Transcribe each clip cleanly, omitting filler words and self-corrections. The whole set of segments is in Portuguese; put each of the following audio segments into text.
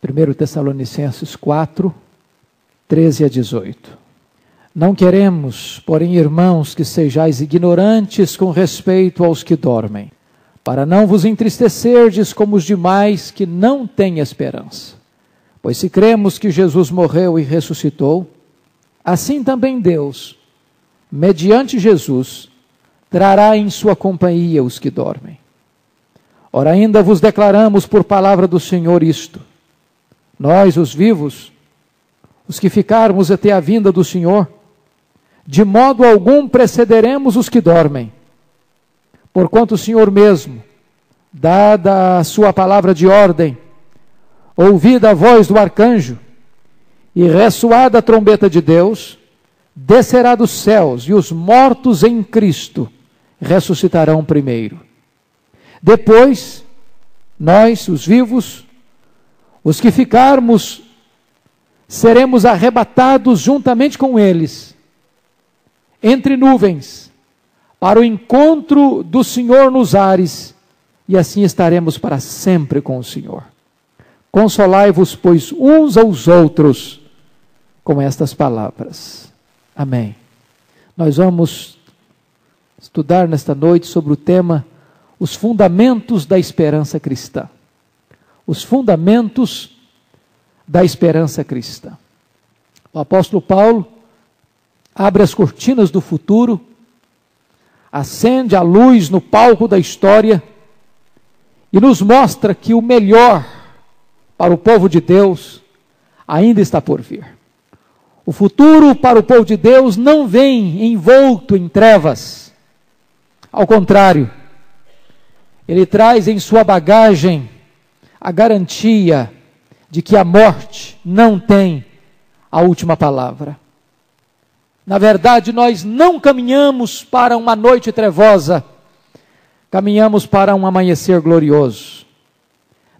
1 Tessalonicenses 4, 13 a 18. Não queremos, porém, irmãos, que sejais ignorantes com respeito aos que dormem, para não vos entristecerdes como os demais que não têm esperança. Pois se cremos que Jesus morreu e ressuscitou, assim também Deus, mediante Jesus, trará em sua companhia os que dormem. Ora, ainda vos declaramos por palavra do Senhor isto: nós, os vivos, os que ficarmos até a vinda do Senhor, de modo algum precederemos os que dormem. Porquanto o Senhor mesmo, dada a sua palavra de ordem, ouvida a voz do arcanjo, e ressoada a trombeta de Deus, descerá dos céus, e os mortos em Cristo ressuscitarão primeiro. Depois, nós, os vivos, os que ficarmos, seremos arrebatados juntamente com eles, entre nuvens, para o encontro do Senhor nos ares, e assim estaremos para sempre com o Senhor. Consolai-vos, pois, uns aos outros, com estas palavras. Amém. Nós vamos estudar nesta noite sobre o tema os fundamentos da esperança cristã. Os fundamentos da esperança cristã. O apóstolo Paulo abre as cortinas do futuro, acende a luz no palco da história e nos mostra que o melhor para o povo de Deus ainda está por vir. O futuro para o povo de Deus não vem envolto em trevas. Ao contrário, ele traz em sua bagagem a garantia de que a morte não tem a última palavra. Na verdade, nós não caminhamos para uma noite trevosa, caminhamos para um amanhecer glorioso.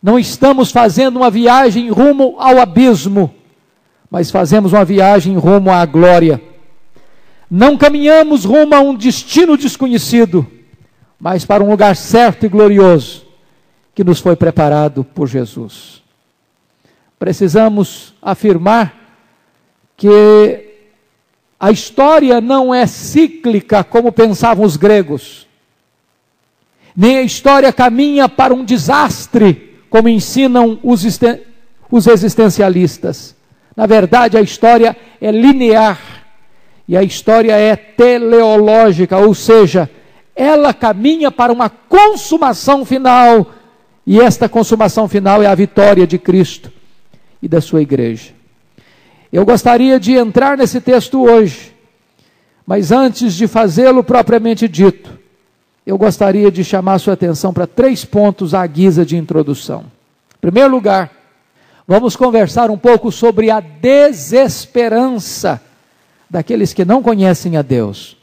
Não estamos fazendo uma viagem rumo ao abismo, mas fazemos uma viagem rumo à glória. Não caminhamos rumo a um destino desconhecido, mas para um lugar certo e glorioso, que nos foi preparado por Jesus. Precisamos afirmar que a história não é cíclica como pensavam os gregos, nem a história caminha para um desastre como ensinam os existencialistas. Na verdade, a história é linear e a história é teleológica, ou seja, ela caminha para uma consumação final, e esta consumação final é a vitória de Cristo e da sua igreja. Eu gostaria de entrar nesse texto hoje, mas antes de fazê-lo propriamente dito, eu gostaria de chamar a sua atenção para 3 pontos à guisa de introdução. Em primeiro lugar, vamos conversar um pouco sobre a desesperança daqueles que não conhecem a Deus.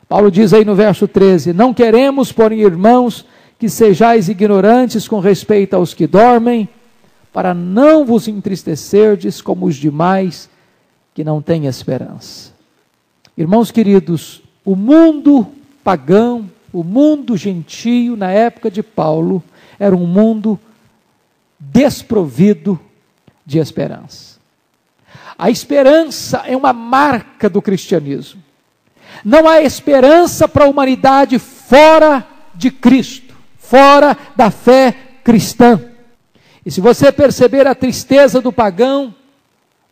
Paulo diz aí no verso 13, não queremos, porém, irmãos, que sejais ignorantes com respeito aos que dormem, para não vos entristecerdes como os demais que não têm esperança. Irmãos queridos, o mundo pagão, o mundo gentio na época de Paulo, era um mundo desprovido de esperança. A esperança é uma marca do cristianismo. Não há esperança para a humanidade fora de Cristo, fora da fé cristã. E se você perceber a tristeza do pagão,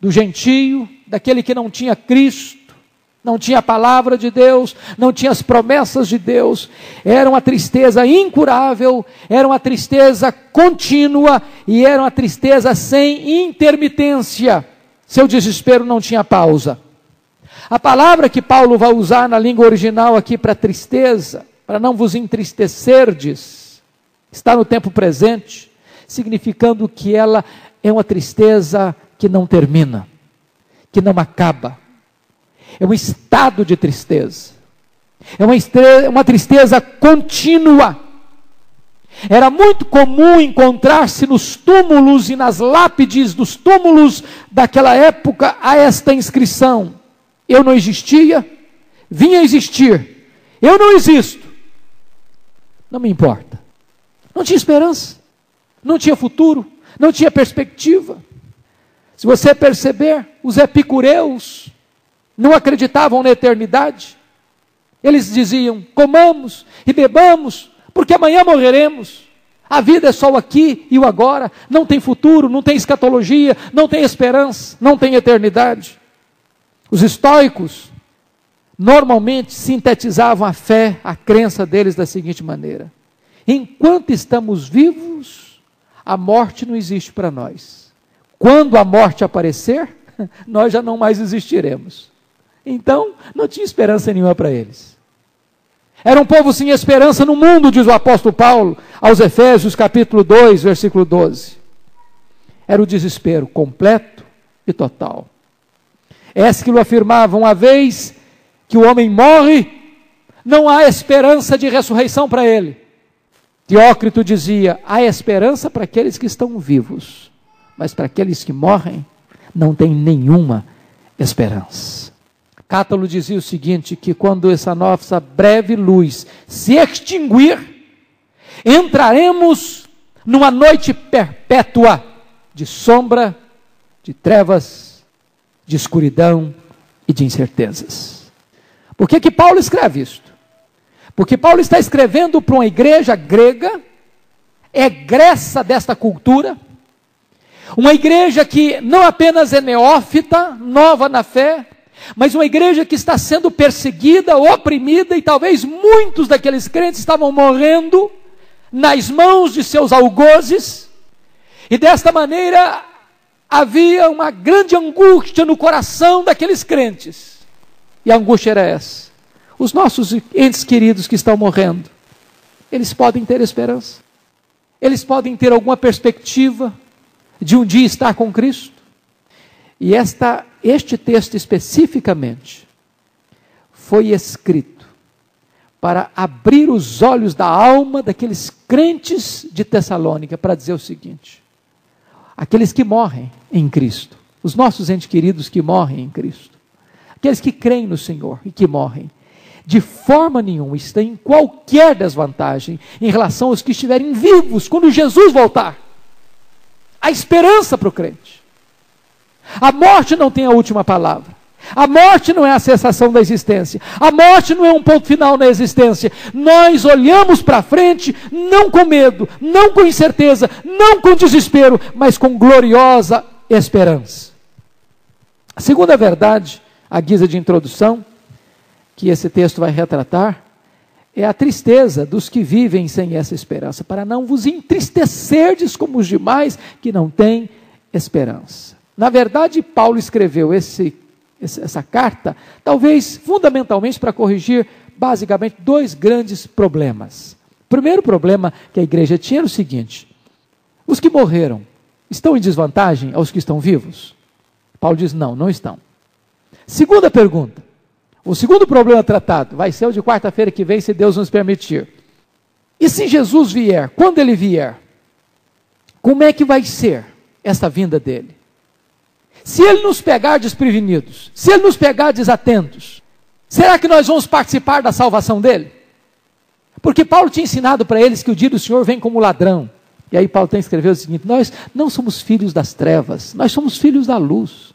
do gentio, daquele que não tinha Cristo, não tinha a palavra de Deus, não tinha as promessas de Deus, era uma tristeza incurável, era uma tristeza contínua e era uma tristeza sem intermitência. Seu desespero não tinha pausa. A palavra que Paulo vai usar na língua original aqui para tristeza, para não vos entristecerdes, está no tempo presente, significando que ela é uma tristeza que não termina, que não acaba. É um estado de tristeza. É uma tristeza contínua. Era muito comum encontrar-se nos túmulos e nas lápides dos túmulos daquela época a esta inscrição: eu não existia, vim a existir, eu não existo, não me importa. Não tinha esperança, não tinha futuro, não tinha perspectiva. Se você perceber, os epicureus não acreditavam na eternidade. Eles diziam: comamos e bebamos, porque amanhã morreremos. A vida é só o aqui e o agora. Não tem futuro, não tem escatologia, não tem esperança, não tem eternidade. Os estoicos normalmente sintetizavam a fé, a crença deles da seguinte maneira: enquanto estamos vivos, a morte não existe para nós. Quando a morte aparecer, nós já não mais existiremos. Então, não tinha esperança nenhuma para eles. Era um povo sem esperança no mundo, diz o apóstolo Paulo aos Efésios, capítulo 2, versículo 12. Era o desespero completo e total. Ésquilo afirmava: uma vez que o homem morre, não há esperança de ressurreição para ele. Teócrito dizia: há esperança para aqueles que estão vivos, mas para aqueles que morrem, não tem nenhuma esperança. Cátalo dizia o seguinte, que quando essa nossa breve luz se extinguir, entraremos numa noite perpétua de sombra, de trevas, de escuridão e de incertezas. Por que Paulo escreve isto? Porque Paulo está escrevendo para uma igreja grega, egressa desta cultura, uma igreja que não apenas é neófita, nova na fé, mas uma igreja que está sendo perseguida, oprimida, e talvez muitos daqueles crentes estavam morrendo nas mãos de seus algozes, e desta maneira havia uma grande angústia no coração daqueles crentes. E a angústia era essa: os nossos entes queridos que estão morrendo, eles podem ter esperança? Eles podem ter alguma perspectiva de um dia estar com Cristo? E este texto especificamente foi escrito para abrir os olhos da alma daqueles crentes de Tessalônica, para dizer o seguinte: aqueles que morrem em Cristo, os nossos entes queridos que morrem em Cristo, aqueles que creem no Senhor e que morrem, de forma nenhuma estão em qualquer desvantagem em relação aos que estiverem vivos quando Jesus voltar. Há esperança para o crente. A morte não tem a última palavra. A morte não é a cessação da existência. A morte não é um ponto final na existência. Nós olhamos para frente, não com medo, não com incerteza, não com desespero, mas com gloriosa esperança. A segunda verdade, à guisa de introdução, que esse texto vai retratar, é a tristeza dos que vivem sem essa esperança, para não vos entristecerdes como os demais que não têm esperança. Na verdade, Paulo escreveu essa carta, talvez fundamentalmente para corrigir basicamente dois grandes problemas. O primeiro problema que a igreja tinha era o seguinte: os que morreram estão em desvantagem aos que estão vivos? Paulo diz: não, não estão. Segunda pergunta, o segundo problema tratado vai ser o de quarta-feira que vem, se Deus nos permitir. E se Jesus vier, quando ele vier, como é que vai ser esta vinda dele? Se ele nos pegar desprevenidos, se ele nos pegar desatentos, será que nós vamos participar da salvação dele? Porque Paulo tinha ensinado para eles que o dia do Senhor vem como ladrão. E aí Paulo tem que escrever o seguinte: nós não somos filhos das trevas, nós somos filhos da luz.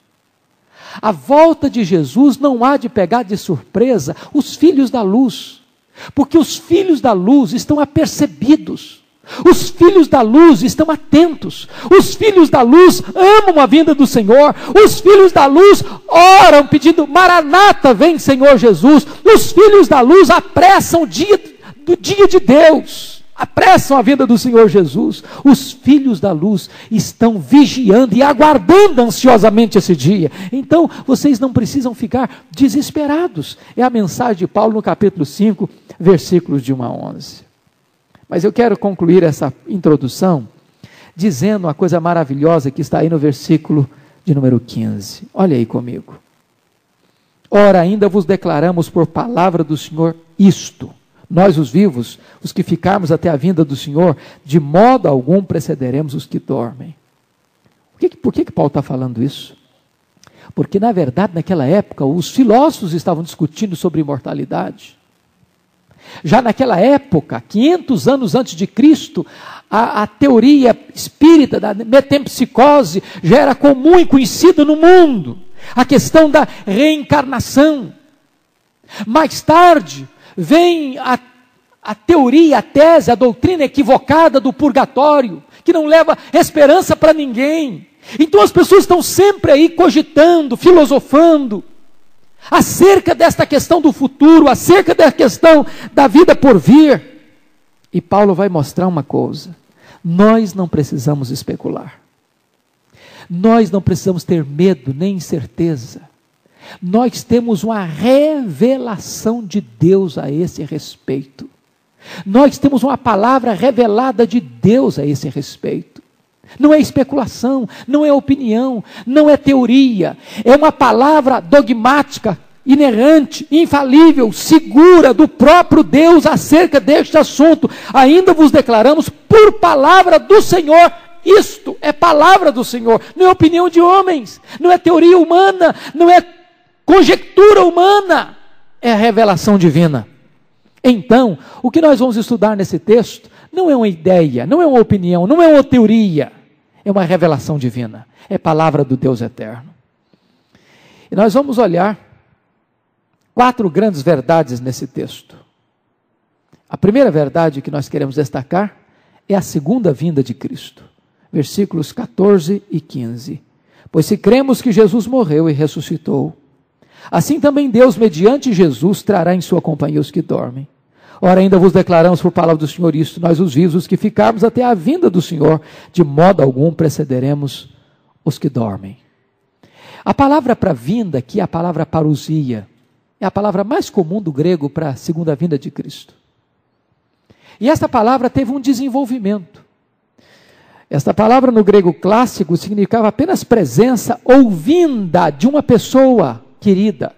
A volta de Jesus não há de pegar de surpresa os filhos da luz, porque os filhos da luz estão apercebidos. Os filhos da luz estão atentos. Os filhos da luz amam a vinda do Senhor. Os filhos da luz oram pedindo: Maranata, vem Senhor Jesus. Os filhos da luz apressam o dia de Deus, apressam a vinda do Senhor Jesus. Os filhos da luz estão vigiando e aguardando ansiosamente esse dia. Então vocês não precisam ficar desesperados. É a mensagem de Paulo no capítulo 5, versículos de 1 a 11. Mas eu quero concluir essa introdução dizendo uma coisa maravilhosa que está aí no versículo de número 15. Olha aí comigo. Ora, ainda vos declaramos por palavra do Senhor isto: nós os vivos, os que ficarmos até a vinda do Senhor, de modo algum precederemos os que dormem. Por que Paulo está falando isso? Porque na verdade naquela época os filósofos estavam discutindo sobre imortalidade. Já naquela época, 500 anos antes de Cristo, A teoria espírita da metempsicose já era comum e conhecida no mundo. A questão da reencarnação. Mais tarde, vem a teoria, a tese, a doutrina equivocada do purgatório, que não leva esperança para ninguém. Então as pessoas estão sempre aí cogitando, filosofando, acerca desta questão do futuro, acerca da questão da vida por vir. E Paulo vai mostrar uma coisa: nós não precisamos especular, nós não precisamos ter medo nem incerteza, nós temos uma revelação de Deus a esse respeito, nós temos uma palavra revelada de Deus a esse respeito. Não é especulação, não é opinião, não é teoria, é uma palavra dogmática, inerrante, infalível, segura do próprio Deus acerca deste assunto. Ainda vos declaramos por palavra do Senhor. Isto é palavra do Senhor, não é opinião de homens, não é teoria humana, não é conjectura humana, é a revelação divina. Então, o que nós vamos estudar nesse texto não é uma ideia, não é uma opinião, não é uma teoria, é uma revelação divina, é palavra do Deus eterno. E nós vamos olhar 4 grandes verdades nesse texto. A primeira verdade que nós queremos destacar é a segunda vinda de Cristo. Versículos 14 e 15. Pois se cremos que Jesus morreu e ressuscitou, assim também Deus, mediante Jesus, trará em sua companhia os que dormem. Ora, ainda vos declaramos por palavra do Senhor isto: nós os vivos, os que ficarmos até a vinda do Senhor, de modo algum precederemos os que dormem. A palavra para vinda aqui é a palavra parousia. É a palavra mais comum do grego para a segunda vinda de Cristo. E esta palavra teve um desenvolvimento. Esta palavra no grego clássico significava apenas presença ou vinda de uma pessoa querida.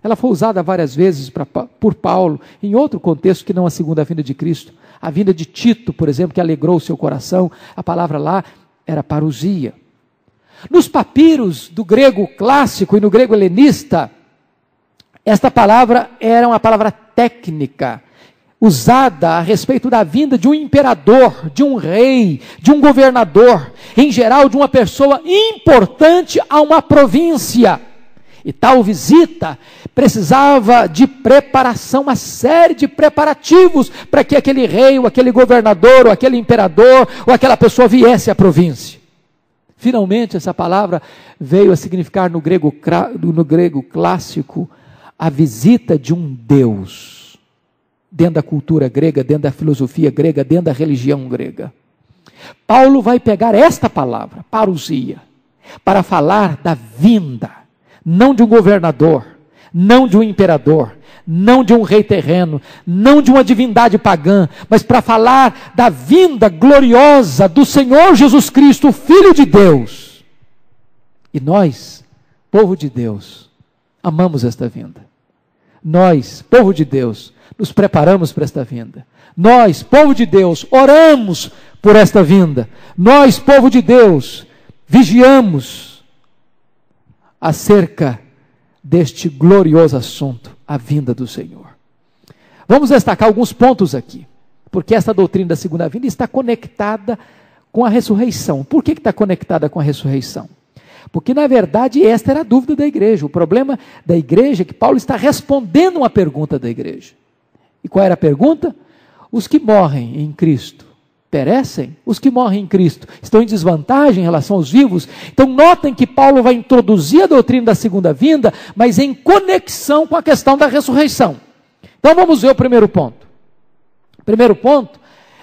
Ela foi usada várias vezes por Paulo, em outro contexto que não a segunda vinda de Cristo. A vinda de Tito, por exemplo, que alegrou o seu coração, a palavra lá era parousia. Nos papiros do grego clássico e no grego helenista, esta palavra era uma palavra técnica, usada a respeito da vinda de um imperador, de um rei, de um governador, em geral de uma pessoa importante a uma província. E tal visita precisava de preparação, uma série de preparativos para que aquele rei, ou aquele governador, ou aquele imperador, ou aquela pessoa viesse à província. Finalmente essa palavra veio a significar no grego clássico a visita de um Deus, dentro da cultura grega, dentro da filosofia grega, dentro da religião grega. Paulo vai pegar esta palavra, parousia, para falar da vinda, não de um governador, não de um imperador, não de um rei terreno, não de uma divindade pagã, mas para falar da vinda gloriosa do Senhor Jesus Cristo, o Filho de Deus. E nós, povo de Deus, amamos esta vinda. Nós, povo de Deus, nos preparamos para esta vinda. Nós, povo de Deus, oramos por esta vinda. Nós, povo de Deus, vigiamos acerca deste glorioso assunto, a vinda do Senhor. Vamos destacar alguns pontos aqui, porque esta doutrina da segunda vinda está conectada com a ressurreição. Por que está conectada com a ressurreição? Porque, na verdade, esta era a dúvida da igreja. O problema da igreja é que Paulo está respondendo uma pergunta da igreja. E qual era a pergunta? Os que morrem em Cristo perecem? Os que morrem em Cristo estão em desvantagem em relação aos vivos? Então, notem que Paulo vai introduzir a doutrina da segunda vinda, mas em conexão com a questão da ressurreição. Então, vamos ver o primeiro ponto. O primeiro ponto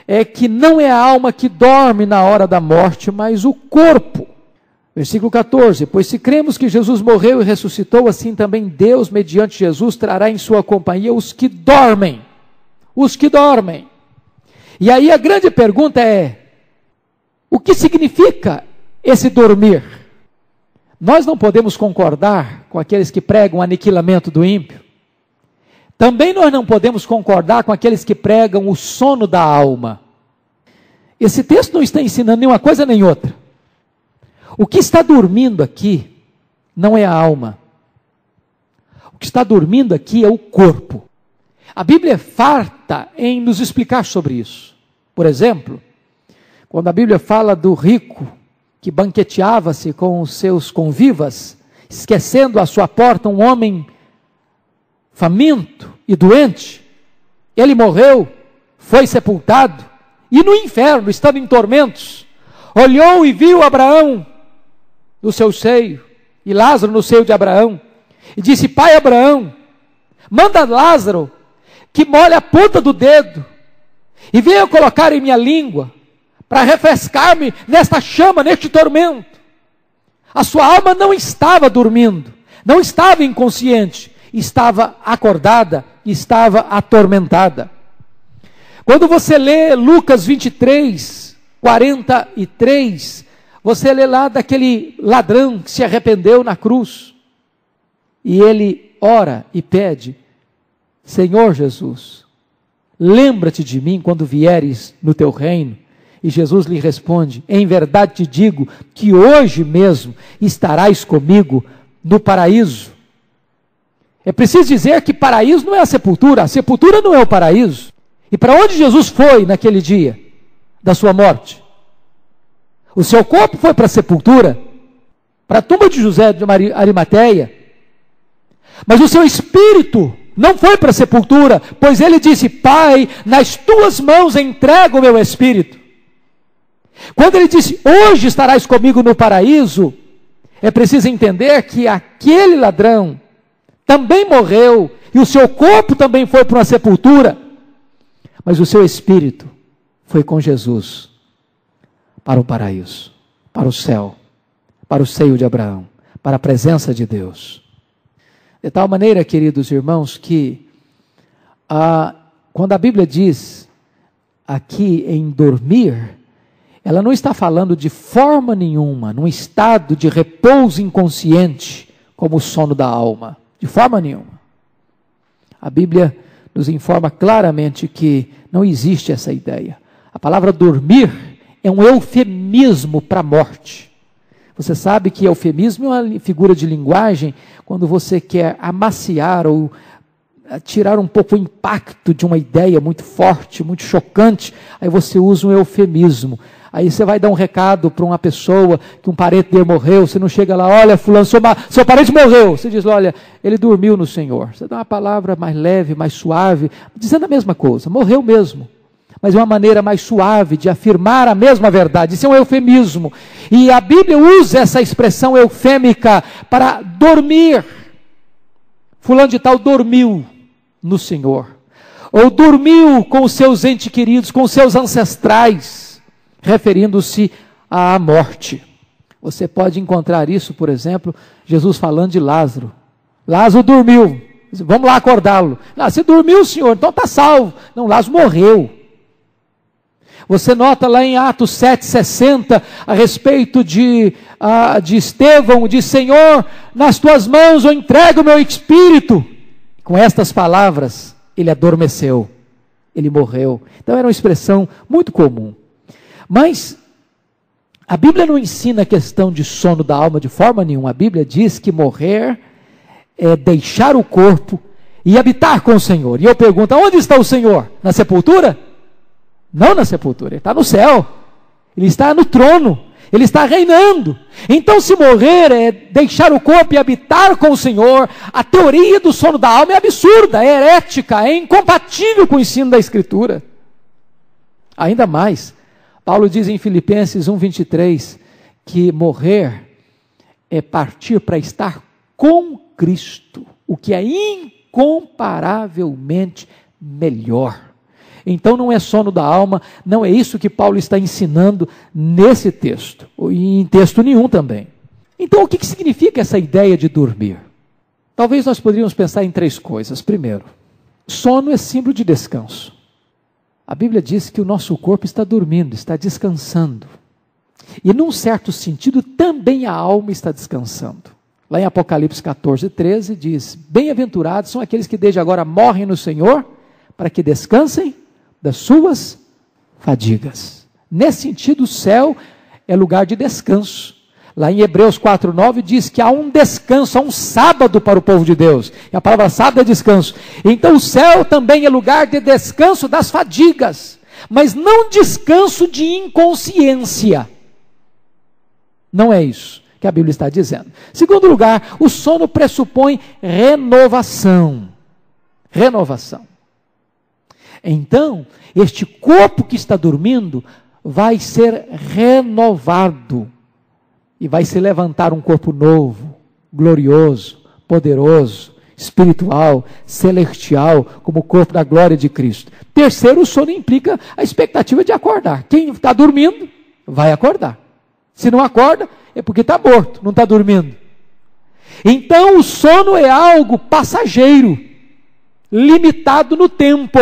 é que não é a alma que dorme na hora da morte, mas o corpo. Versículo 14, pois se cremos que Jesus morreu e ressuscitou, assim também Deus, mediante Jesus, trará em sua companhia os que dormem. Os que dormem. E aí a grande pergunta é, o que significa esse dormir? Nós não podemos concordar com aqueles que pregam o aniquilamento do ímpio. Também nós não podemos concordar com aqueles que pregam o sono da alma. Esse texto não está ensinando nenhuma coisa nem outra. O que está dormindo aqui não é a alma. O que está dormindo aqui é o corpo. A Bíblia é farta em nos explicar sobre isso. Por exemplo, Quando a Bíblia fala do rico que banqueteava-se com os seus convivas, esquecendo à sua porta um homem faminto e doente, ele morreu, foi sepultado, e no inferno, estando em tormentos, olhou e viu Abraão no seu seio, e Lázaro no seio de Abraão, e disse: Pai Abraão, manda Lázaro que molhe a ponta do dedo, e venha colocar em minha língua, para refrescar-me nesta chama, neste tormento. A sua alma não estava dormindo, não estava inconsciente, estava acordada, estava atormentada. Quando você lê Lucas 23, 43, você lê lá daquele ladrão que se arrependeu na cruz, e ele ora e pede: Senhor Jesus, lembra-te de mim quando vieres no teu reino. E Jesus lhe responde: em verdade te digo que hoje mesmo estarás comigo no paraíso. É preciso dizer que paraíso não é a sepultura não é o paraíso. E para onde Jesus foi naquele dia da sua morte? O seu corpo foi para a sepultura, para a tumba de José de Arimateia, mas o seu espírito não foi para a sepultura, pois ele disse: Pai, nas tuas mãos entrego o meu espírito. Quando ele disse: hoje estarás comigo no paraíso, é preciso entender que aquele ladrão também morreu, e o seu corpo também foi para uma sepultura, mas o seu espírito foi com Jesus para o paraíso, para o céu, para o seio de Abraão, para a presença de Deus. De tal maneira, queridos irmãos, que quando a Bíblia diz aqui em dormir, ela não está falando de forma nenhuma, num estado de repouso inconsciente, como o sono da alma, de forma nenhuma. A Bíblia nos informa claramente que não existe essa ideia. A palavra dormir é um eufemismo para a morte. Você sabe que eufemismo é uma figura de linguagem quando você quer amaciar ou tirar um pouco o impacto de uma ideia muito forte, muito chocante, aí você usa um eufemismo. Aí você vai dar um recado para uma pessoa que um parente dele morreu, você não chega lá: olha fulano, seu parente morreu. Você diz: olha, ele dormiu no Senhor. Você dá uma palavra mais leve, mais suave, dizendo a mesma coisa, morreu mesmo. Mas é uma maneira mais suave de afirmar a mesma verdade. Isso é um eufemismo. E a Bíblia usa essa expressão eufêmica para dormir. Fulano de tal dormiu no Senhor. Ou dormiu com os seus entes queridos, com os seus ancestrais, referindo-se à morte. Você pode encontrar isso, por exemplo, Jesus falando de Lázaro. Lázaro dormiu, vamos lá acordá-lo. Você dormiu, senhor, então está salvo. Não, Lázaro morreu. Você nota lá em Atos 7,60, a respeito de Estevão, diz: Senhor, nas tuas mãos eu entrego o meu espírito. Com estas palavras, ele adormeceu, ele morreu. Então era uma expressão muito comum. Mas a Bíblia não ensina a questão de sono da alma de forma nenhuma. A Bíblia diz que morrer é deixar o corpo e habitar com o Senhor. E eu pergunto: onde está o Senhor? Na sepultura? Não na sepultura, ele está no céu, ele está no trono, ele está reinando. Então, se morrer é deixar o corpo e habitar com o Senhor, a teoria do sono da alma é absurda, é herética, é incompatível com o ensino da Escritura. Ainda mais, Paulo diz em Filipenses 1,23, que morrer é partir para estar com Cristo, o que é incomparavelmente melhor. Então não é sono da alma, não é isso que Paulo está ensinando nesse texto, e em texto nenhum também. Então o que significa essa ideia de dormir? Talvez nós poderíamos pensar em três coisas. Primeiro, sono é símbolo de descanso. A Bíblia diz que o nosso corpo está dormindo, está descansando. E num certo sentido também a alma está descansando. Lá em Apocalipse 14:13 diz: bem-aventurados são aqueles que desde agora morrem no Senhor, para que descansem das suas fadigas. Nesse sentido, o céu é lugar de descanso. Lá em Hebreus 4:9 diz que há um descanso, há um sábado para o povo de Deus. E a palavra sábado é descanso. Então o céu também é lugar de descanso das fadigas. mas não descanso de inconsciência. Não é isso que a Bíblia está dizendo. Segundo lugar, o sono pressupõe renovação. Renovação. Então, este corpo que está dormindo vai ser renovado e vai se levantar um corpo novo, glorioso, poderoso, espiritual, celestial, como o corpo da glória de Cristo. Terceiro, o sono implica a expectativa de acordar. Quem está dormindo vai acordar. Se não acorda, é porque está morto, não está dormindo. Então o sono é algo passageiro, limitado no tempo,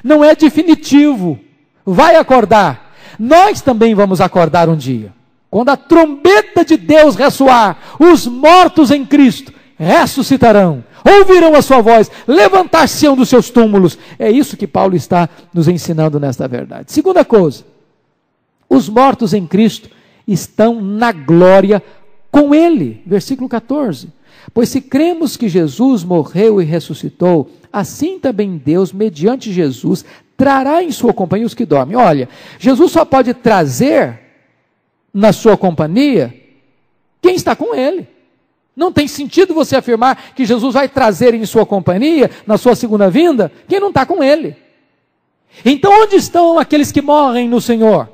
não é definitivo. Vai acordar. Nós também vamos acordar um dia. Quando a trombeta de Deus ressoar, os mortos em Cristo ressuscitarão, ouvirão a sua voz, levantar-se-ão dos seus túmulos. É isso que Paulo está nos ensinando nesta verdade. Segunda coisa, os mortos em Cristo estão na glória com Ele. Versículo 14. Pois se cremos que Jesus morreu e ressuscitou, assim também Deus, mediante Jesus, trará em sua companhia os que dormem. Olha, Jesus só pode trazer na sua companhia quem está com Ele. Não tem sentido você afirmar que Jesus vai trazer em sua companhia, na sua segunda vinda, quem não está com Ele. Então onde estão aqueles que morrem no Senhor?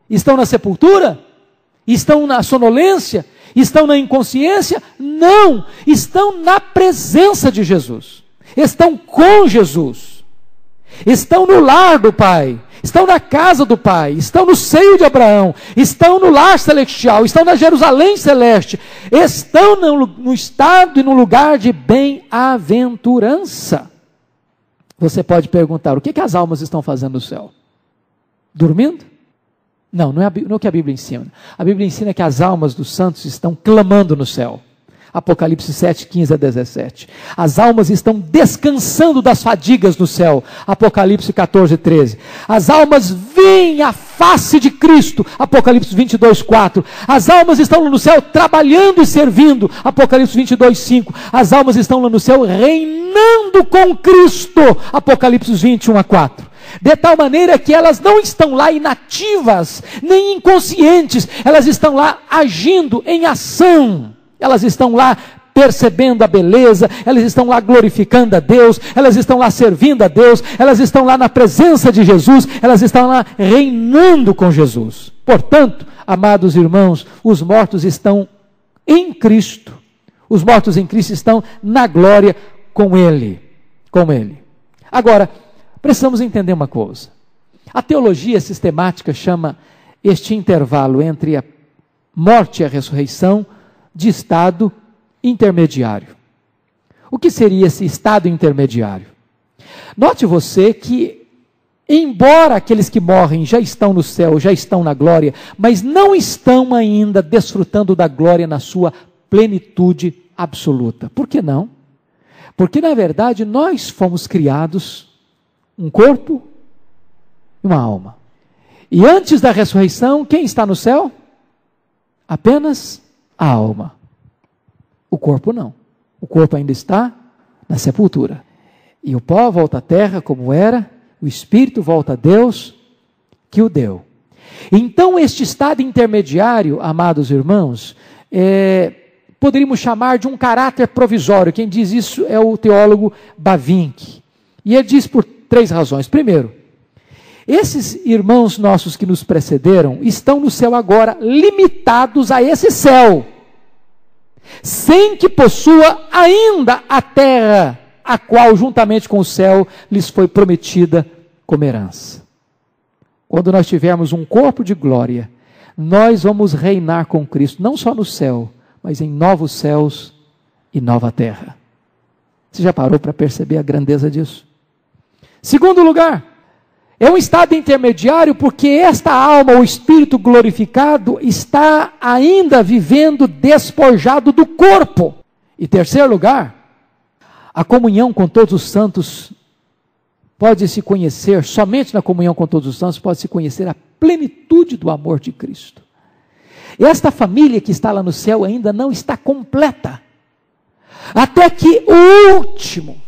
Estão na sepultura? Estão na sonolência? Estão na inconsciência? Não, estão na presença de Jesus. Estão com Jesus. Estão no lar do Pai. Estão na casa do Pai. Estão no seio de Abraão. Estão no lar celestial. Estão na Jerusalém celeste. Estão no estado e no lugar de bem-aventurança. Você pode perguntar, o que as almas estão fazendo no céu? Dormindo? Não, não é o que a Bíblia ensina. A Bíblia ensina que as almas dos santos estão clamando no céu. Apocalipse 7, 15 a 17. As almas estão descansando das fadigas no céu. Apocalipse 14, 13. As almas veem a face de Cristo. Apocalipse 22, 4. As almas estão lá no céu trabalhando e servindo. Apocalipse 22, 5. As almas estão lá no céu reinando com Cristo. Apocalipse 21 a 4. De tal maneira que elas não estão lá inativas, nem inconscientes. Elas estão lá agindo em ação. Elas estão lá percebendo a beleza, elas estão lá glorificando a Deus, elas estão lá servindo a Deus, elas estão lá na presença de Jesus, elas estão lá reinando com Jesus. Portanto, amados irmãos, os mortos estão em Cristo. Os mortos em Cristo estão na glória com Ele. Com Ele. Agora, precisamos entender uma coisa. A teologia sistemática chama este intervalo entre a morte e a ressurreição de estado intermediário. O que seria esse estado intermediário? Note você que, embora aqueles que morrem já estão no céu, já estão na glória, mas não estão ainda desfrutando da glória na sua plenitude absoluta. Por que não? Porque, na verdade, nós fomos criados um corpo e uma alma. E antes da ressurreição, quem está no céu? Apenas a alma. O corpo não. O corpo ainda está na sepultura. E o pó volta à terra como era, o espírito volta a Deus que o deu. Então este estado intermediário, amados irmãos, poderíamos chamar de um caráter provisório. Quem diz isso é o teólogo Bavinck. E ele diz por 3 razões. Primeiro, esses irmãos nossos que nos precederam estão no céu agora, limitados a esse céu, sem que possua ainda a terra, a qual juntamente com o céu lhes foi prometida como herança. Quando nós tivermos um corpo de glória, nós vamos reinar com Cristo, não só no céu, mas em novos céus e nova terra. Você já parou para perceber a grandeza disso? Segundo lugar, é um estado intermediário porque esta alma, o espírito glorificado, está ainda vivendo despojado do corpo. E terceiro lugar, a comunhão com todos os santos pode-se conhecer, somente na comunhão com todos os santos, pode-se conhecer a plenitude do amor de Cristo. Esta família que está lá no céu ainda não está completa. Até que o último,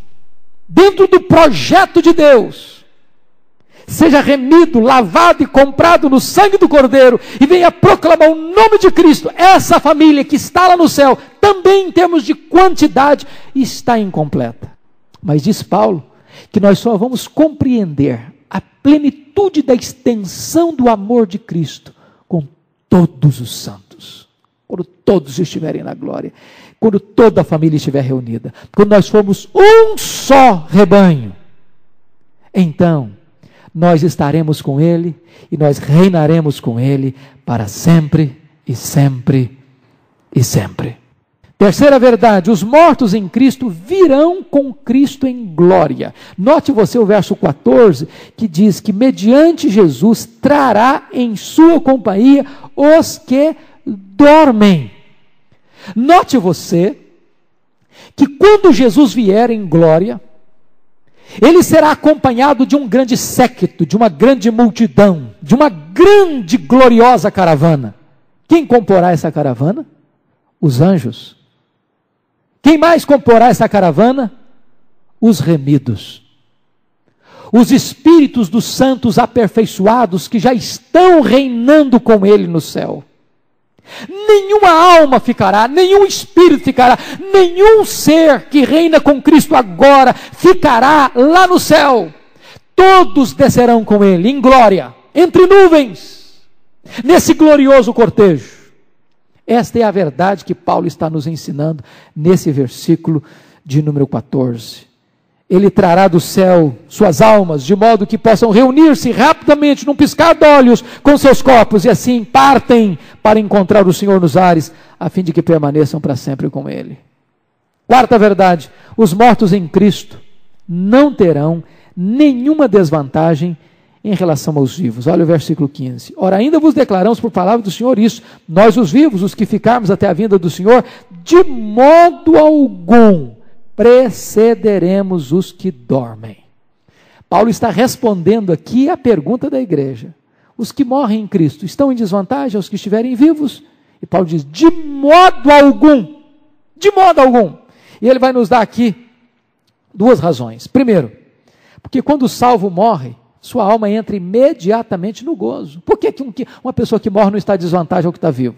dentro do projeto de Deus, seja remido, lavado e comprado no sangue do Cordeiro, e venha proclamar o nome de Cristo, essa família que está lá no céu, também em termos de quantidade, está incompleta. Mas diz Paulo, que nós só vamos compreender a plenitude da extensão do amor de Cristo com todos os santos, quando todos estiverem na glória, quando toda a família estiver reunida, quando nós formos um só rebanho, então nós estaremos com Ele e nós reinaremos com Ele para sempre e sempre e sempre. Terceira verdade, os mortos em Cristo virão com Cristo em glória. Note você o verso 14, que diz que mediante Jesus trará em sua companhia os que dormem. Note você que quando Jesus vier em glória, ele será acompanhado de um grande séquito, de uma grande multidão, de uma grande gloriosa caravana. Quem comporá essa caravana? Os anjos. Quem mais comporá essa caravana? Os remidos. Os espíritos dos santos aperfeiçoados que já estão reinando com ele no céu. Nenhuma alma ficará, nenhum espírito ficará, nenhum ser que reina com Cristo agora ficará lá no céu. Todos descerão com ele em glória, entre nuvens, nesse glorioso cortejo. Esta é a verdade que Paulo está nos ensinando nesse versículo de número 14. Ele trará do céu suas almas, de modo que possam reunir-se rapidamente, num piscar de olhos, com seus corpos, e assim partem para encontrar o Senhor nos ares, a fim de que permaneçam para sempre com Ele. Quarta verdade, os mortos em Cristo não terão nenhuma desvantagem em relação aos vivos. Olha o versículo 15. Ora, ainda vos declaramos por palavra do Senhor isso, nós os vivos, os que ficarmos até a vinda do Senhor, de modo algum precederemos os que dormem. Paulo está respondendo aqui a pergunta da igreja. Os que morrem em Cristo estão em desvantagem aos que estiverem vivos? E Paulo diz, de modo algum. De modo algum. E ele vai nos dar aqui duas razões. Primeiro, porque quando o salvo morre, sua alma entra imediatamente no gozo. Por que uma pessoa que morre não está em desvantagem ao que está vivo?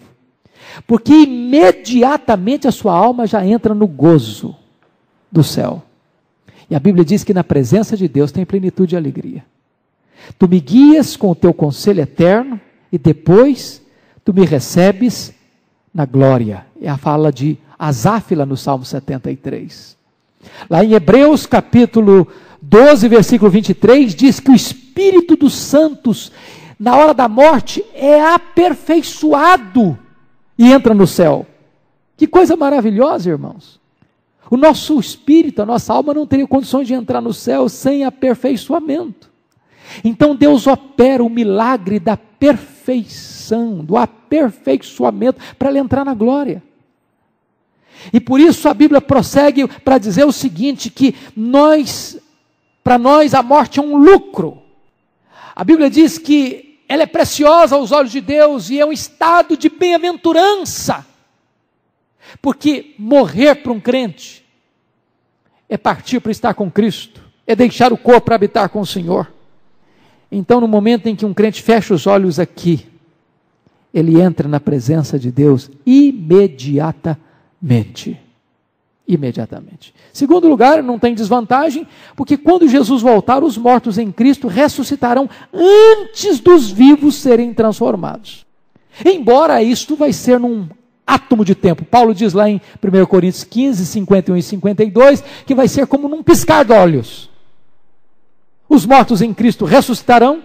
Porque imediatamente a sua alma já entra no gozo do céu. E a Bíblia diz que na presença de Deus tem plenitude de alegria. Tu me guias com o teu conselho eterno e depois tu me recebes na glória. É a fala de Asaf lá no Salmo 73. Lá em Hebreus capítulo 12, versículo 23, diz que o Espírito dos santos, na hora da morte, é aperfeiçoado e entra no céu. Que coisa maravilhosa, irmãos. O nosso espírito, a nossa alma não teria condições de entrar no céu sem aperfeiçoamento. Então Deus opera o milagre da perfeição, do aperfeiçoamento, para ele entrar na glória. E por isso a Bíblia prossegue para dizer o seguinte, que para nós a morte é um lucro. A Bíblia diz que ela é preciosa aos olhos de Deus e é um estado de bem-aventurança. Porque morrer para um crente é partir para estar com Cristo, é deixar o corpo para habitar com o Senhor. Então, no momento em que um crente fecha os olhos aqui, ele entra na presença de Deus imediatamente. Imediatamente. Segundo lugar, não tem desvantagem, porque quando Jesus voltar, os mortos em Cristo ressuscitarão antes dos vivos serem transformados. Embora isto vai ser num átomo de tempo. Paulo diz lá em 1 Coríntios 15, 51 e 52, que vai ser como num piscar de olhos. Os mortos em Cristo ressuscitarão,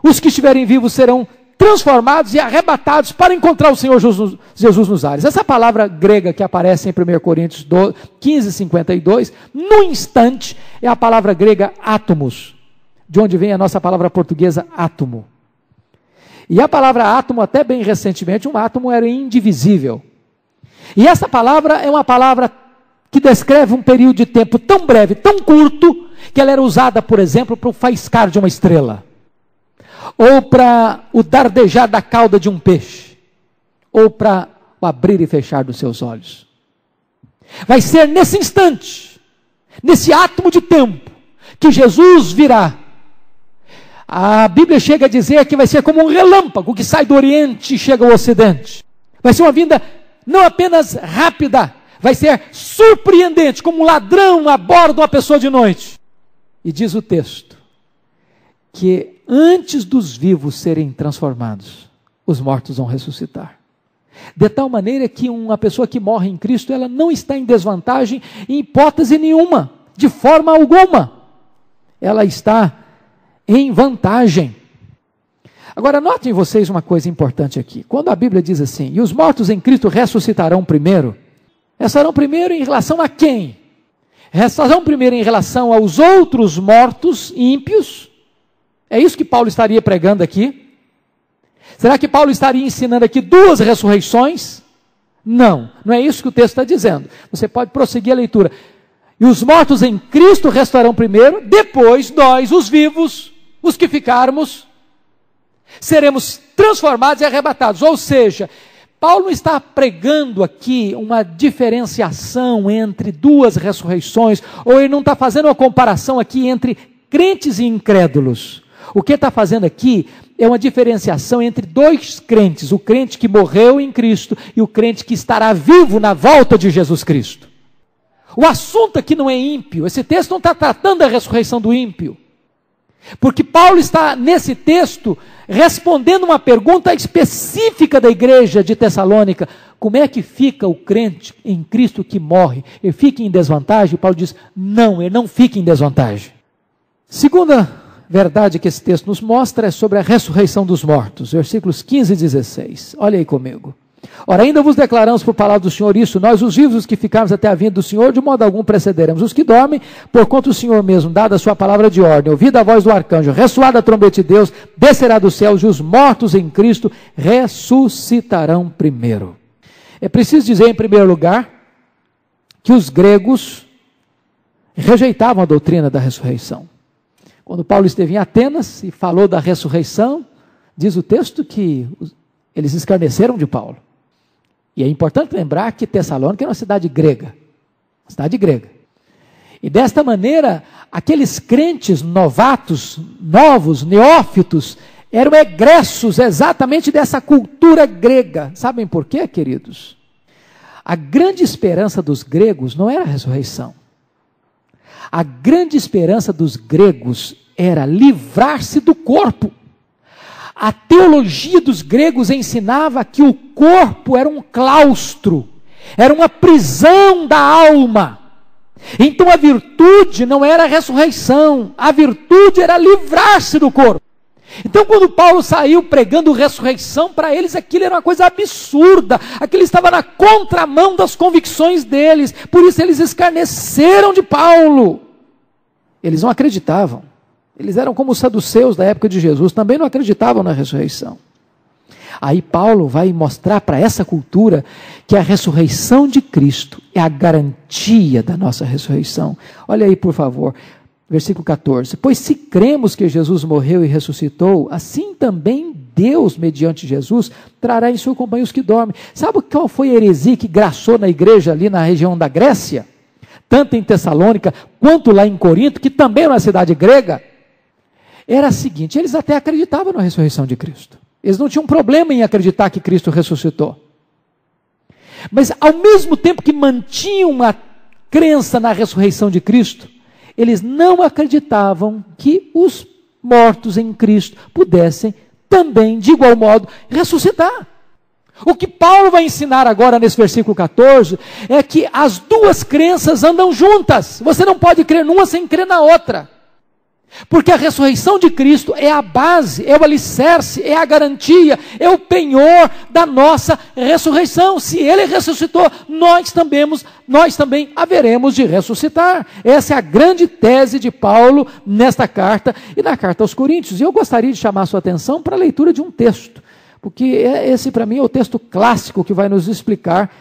os que estiverem vivos serão transformados e arrebatados para encontrar o Senhor Jesus nos ares. Essa palavra grega que aparece em 1 Coríntios 15, 52, no instante, é a palavra grega átomos, de onde vem a nossa palavra portuguesa átomo. E a palavra átomo, até bem recentemente, um átomo era indivisível. E essa palavra é uma palavra que descreve um período de tempo tão breve, tão curto, que ela era usada, por exemplo, para o faiscar de uma estrela, ou para o dardejar da cauda de um peixe, ou para o abrir e fechar dos seus olhos. Vai ser nesse instante, nesse átomo de tempo, que Jesus virá. A Bíblia chega a dizer que vai ser como um relâmpago que sai do Oriente e chega ao Ocidente. Vai ser uma vinda não apenas rápida, vai ser surpreendente, como um ladrão aborda uma pessoa de noite. E diz o texto que antes dos vivos serem transformados, os mortos vão ressuscitar. De tal maneira que uma pessoa que morre em Cristo, ela não está em desvantagem em hipótese nenhuma, de forma alguma. Ela está em vantagem. Agora, notem vocês uma coisa importante aqui. Quando a Bíblia diz assim, e os mortos em Cristo ressuscitarão primeiro, ressuscitarão primeiro em relação a quem? Ressuscitarão primeiro em relação aos outros mortos ímpios? É isso que Paulo estaria pregando aqui? Será que Paulo estaria ensinando aqui duas ressurreições? Não, não é isso que o texto está dizendo. Você pode prosseguir a leitura. E os mortos em Cristo ressuscitarão primeiro, depois nós, os vivos, os que ficarmos, seremos transformados e arrebatados. Ou seja, Paulo não está pregando aqui uma diferenciação entre duas ressurreições, ou ele não está fazendo uma comparação aqui entre crentes e incrédulos. O que está fazendo aqui é uma diferenciação entre dois crentes, o crente que morreu em Cristo e o crente que estará vivo na volta de Jesus Cristo. O assunto aqui não é ímpio, esse texto não está tratando da ressurreição do ímpio, porque Paulo está nesse texto respondendo uma pergunta específica da igreja de Tessalônica: como é que fica o crente em Cristo que morre? Ele fica em desvantagem? Paulo diz, não, ele não fica em desvantagem. Segunda verdade que esse texto nos mostra é sobre a ressurreição dos mortos, versículos 15 e 16, olha aí comigo. Ora, ainda vos declaramos por palavra do Senhor isso, nós os vivos, os que ficarmos até a vinda do Senhor, de modo algum precederemos os que dormem, porquanto o Senhor mesmo, dada a sua palavra de ordem, ouvida a voz do arcanjo, ressoada a trombeta de Deus, descerá dos céus, e os mortos em Cristo ressuscitarão primeiro. É preciso dizer, em primeiro lugar, que os gregos rejeitavam a doutrina da ressurreição. Quando Paulo esteve em Atenas e falou da ressurreição, diz o texto que eles escarneceram de Paulo. E é importante lembrar que Tessalônica era uma cidade grega. Uma cidade grega. E desta maneira, aqueles crentes novatos, novos, neófitos, eram egressos exatamente dessa cultura grega. Sabem por quê, queridos? A grande esperança dos gregos não era a ressurreição. A grande esperança dos gregos era livrar-se do corpo. A teologia dos gregos ensinava que o corpo era um claustro, era uma prisão da alma. Então a virtude não era a ressurreição, a virtude era livrar-se do corpo. Então quando Paulo saiu pregando ressurreição, para eles aquilo era uma coisa absurda, aquilo estava na contramão das convicções deles, por isso eles escarneceram de Paulo. Eles não acreditavam. Eles eram como os saduceus da época de Jesus, também não acreditavam na ressurreição. Aí Paulo vai mostrar para essa cultura que a ressurreição de Cristo é a garantia da nossa ressurreição. Olha aí, por favor, versículo 14. Pois se cremos que Jesus morreu e ressuscitou, assim também Deus, mediante Jesus, trará em sua companhia os que dormem. Sabe qual foi a heresia que graçou na igreja ali na região da Grécia? Tanto em Tessalônica, quanto lá em Corinto, que também era uma cidade grega. Era a seguinte, eles até acreditavam na ressurreição de Cristo. Eles não tinham problema em acreditar que Cristo ressuscitou. Mas ao mesmo tempo que mantinham uma crença na ressurreição de Cristo, eles não acreditavam que os mortos em Cristo pudessem também, de igual modo, ressuscitar. O que Paulo vai ensinar agora nesse versículo 14 é que as duas crenças andam juntas. Você não pode crer numa sem crer na outra. Porque a ressurreição de Cristo é a base, é o alicerce, é a garantia, é o penhor da nossa ressurreição. Se Ele ressuscitou, nós também haveremos de ressuscitar. Essa é a grande tese de Paulo nesta carta e na carta aos Coríntios. E eu gostaria de chamar a sua atenção para a leitura de um texto, porque esse para mim é o texto clássico que vai nos explicar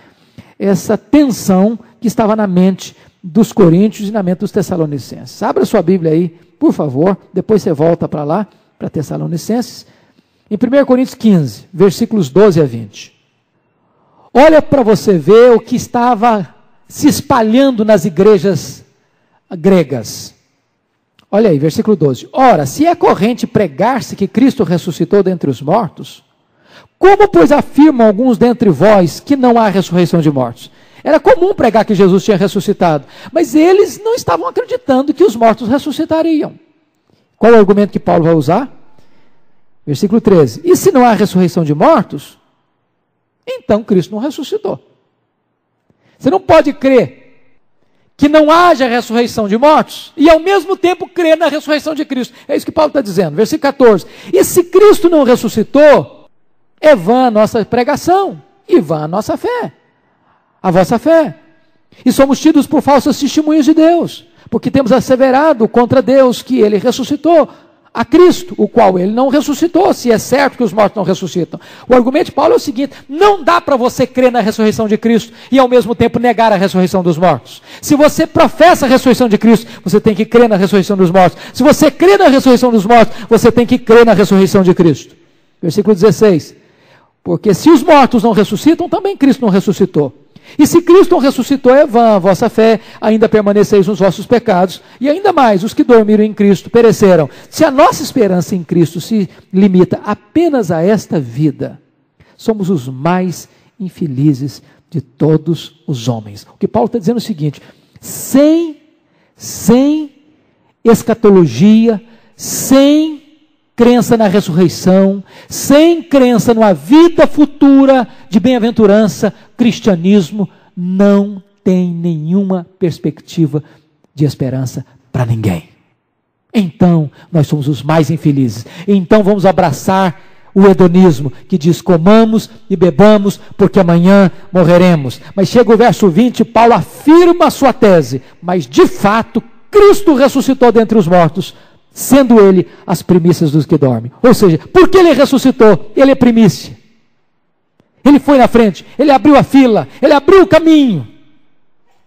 essa tensão que estava na mente dos coríntios e na mente dos tessalonicenses. Abra sua Bíblia aí, por favor, depois você volta para lá, para Tessalonicenses, em 1 Coríntios 15, versículos 12 a 20. Olha para você ver o que estava se espalhando nas igrejas gregas. Olha aí, versículo 12. Ora, se é corrente pregar-se que Cristo ressuscitou dentre os mortos, como, pois, afirmam alguns dentre vós que não há ressurreição de mortos? Era comum pregar que Jesus tinha ressuscitado, mas eles não estavam acreditando que os mortos ressuscitariam. Qual é o argumento que Paulo vai usar? Versículo 13. E se não há ressurreição de mortos, então Cristo não ressuscitou. Você não pode crer que não haja ressurreição de mortos e ao mesmo tempo crer na ressurreição de Cristo. É isso que Paulo está dizendo. Versículo 14. E se Cristo não ressuscitou, é vã a nossa pregação e vã a nossa fé, a vossa fé. E somos tidos por falsas testemunhas de Deus, porque temos asseverado contra Deus que ele ressuscitou a Cristo, o qual ele não ressuscitou, se é certo que os mortos não ressuscitam. O argumento de Paulo é o seguinte: não dá para você crer na ressurreição de Cristo e ao mesmo tempo negar a ressurreição dos mortos. Se você professa a ressurreição de Cristo, você tem que crer na ressurreição dos mortos. Se você crê na ressurreição dos mortos, você tem que crer na ressurreição de Cristo. Versículo 16. Porque se os mortos não ressuscitam, também Cristo não ressuscitou. E se Cristo não ressuscitou, é vã a vossa fé, ainda permaneceis nos vossos pecados, e ainda mais, os que dormiram em Cristo pereceram. Se a nossa esperança em Cristo se limita apenas a esta vida, somos os mais infelizes de todos os homens. O que Paulo está dizendo é o seguinte: sem escatologia, sem crença na ressurreição, sem crença numa vida futura de bem-aventurança, cristianismo não tem nenhuma perspectiva de esperança para ninguém. Então, nós somos os mais infelizes. Então, vamos abraçar o hedonismo, que diz: comamos e bebamos, porque amanhã morreremos. Mas chega o verso 20, Paulo afirma a sua tese: mas de fato, Cristo ressuscitou dentre os mortos, sendo ele as primícias dos que dormem. Ou seja, porque ele ressuscitou, ele é primícia. Ele foi na frente, ele abriu a fila, ele abriu o caminho.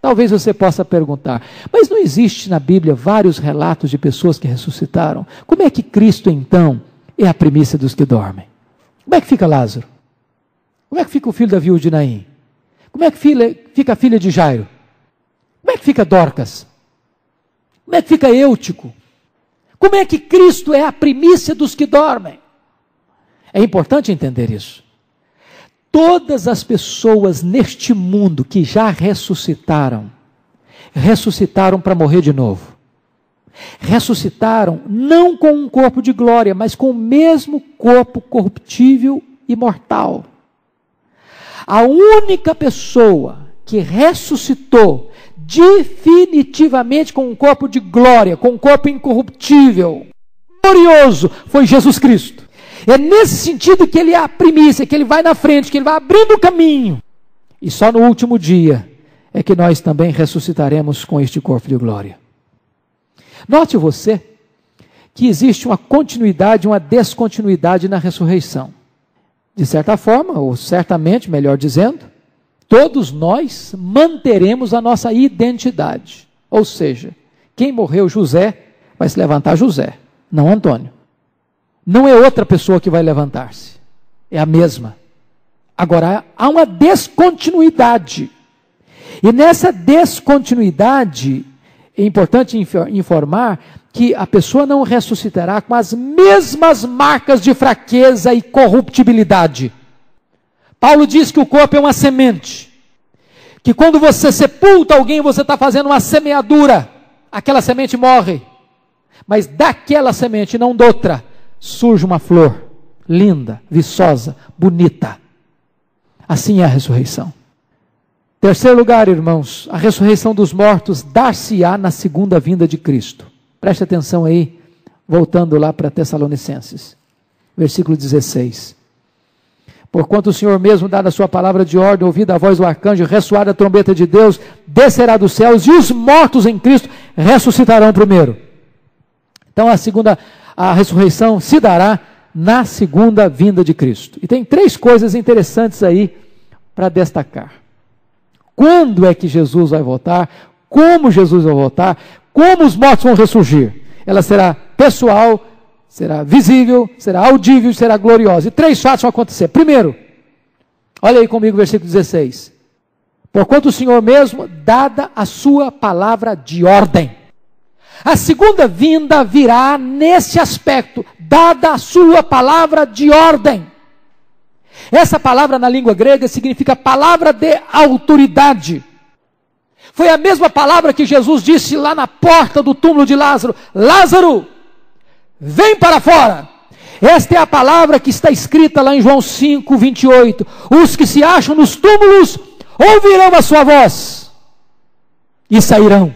Talvez você possa perguntar: mas não existe na Bíblia vários relatos de pessoas que ressuscitaram? Como é que Cristo, então, é a primícia dos que dormem? Como é que fica Lázaro? Como é que fica o filho da viúva de Naim? Como é que fica a filha de Jairo? Como é que fica Dorcas? Como é que fica Eutico? Como é que Cristo é a primícia dos que dormem? É importante entender isso. Todas as pessoas neste mundo que já ressuscitaram para morrer de novo. Ressuscitaram não com um corpo de glória, mas com o mesmo corpo corruptível e mortal. A única pessoa que ressuscitou definitivamente com um corpo de glória, com um corpo incorruptível, glorioso, foi Jesus Cristo. É nesse sentido que ele é a primícia, que ele vai na frente, que ele vai abrindo o caminho. E só no último dia é que nós também ressuscitaremos com este corpo de glória. Note você que existe uma continuidade, uma descontinuidade na ressurreição. De certa forma, ou certamente, melhor dizendo, todos nós manteremos a nossa identidade. Ou seja, quem morreu José, vai se levantar José, não Antônio. Não é outra pessoa que vai levantar-se, é a mesma. Agora, há uma descontinuidade. E nessa descontinuidade, é importante informar que a pessoa não ressuscitará com as mesmas marcas de fraqueza e corruptibilidade. Paulo diz que o corpo é uma semente, que quando você sepulta alguém, você está fazendo uma semeadura, aquela semente morre, mas daquela semente, não de outra, surge uma flor, linda, viçosa, bonita. Assim é a ressurreição. Terceiro lugar, irmãos, a ressurreição dos mortos dar-se-á na segunda vinda de Cristo. Preste atenção aí, voltando lá para Tessalonicenses, versículo 16. Porquanto o Senhor mesmo, dada a sua palavra de ordem, ouvida a voz do arcanjo, ressoada a trombeta de Deus, descerá dos céus, e os mortos em Cristo ressuscitarão primeiro. Então a ressurreição se dará na segunda vinda de Cristo. E tem três coisas interessantes aí para destacar. Quando é que Jesus vai voltar? Como Jesus vai voltar? Como os mortos vão ressurgir? Ela será pessoal, será visível, será audível, será gloriosa. E três fatos vão acontecer. Primeiro, olha aí comigo o versículo 16. Porquanto o Senhor mesmo, dada a sua palavra de ordem. A segunda vinda virá nesse aspecto, dada a sua palavra de ordem. Essa palavra na língua grega significa palavra de autoridade. Foi a mesma palavra que Jesus disse lá na porta do túmulo de Lázaro: Lázaro, vem para fora. Esta é a palavra que está escrita lá em João 5, 28. Os que se acham nos túmulos ouvirão a sua voz e sairão.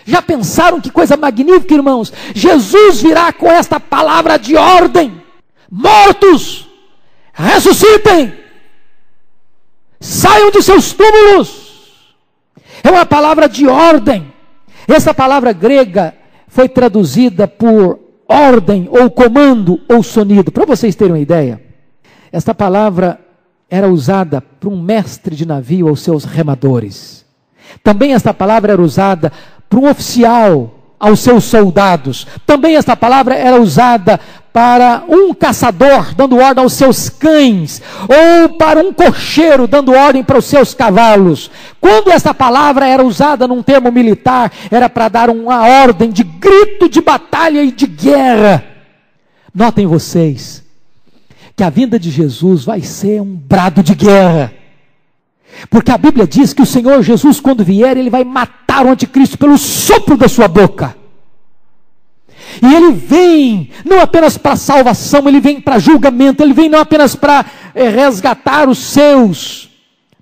Já pensaram que coisa magnífica, irmãos? Jesus virá com esta palavra de ordem: mortos, ressuscitem, saiam de seus túmulos. É uma palavra de ordem. Essa palavra grega foi traduzida por ordem, ou comando, ou sonido. Para vocês terem uma ideia, esta palavra era usada por um mestre de navio aos seus remadores. Também esta palavra era usada por um oficial aos seus soldados. Também esta palavra era usada para um caçador dando ordem aos seus cães, ou para um cocheiro dando ordem para os seus cavalos. Quando esta palavra era usada num termo militar, era para dar uma ordem de grito de batalha e de guerra. Notem vocês que a vinda de Jesus vai ser um brado de guerra. Porque a Bíblia diz que o Senhor Jesus, quando vier, ele vai matar o anticristo pelo sopro da sua boca. E ele vem não apenas para salvação, ele vem para julgamento, ele vem não apenas para resgatar os seus,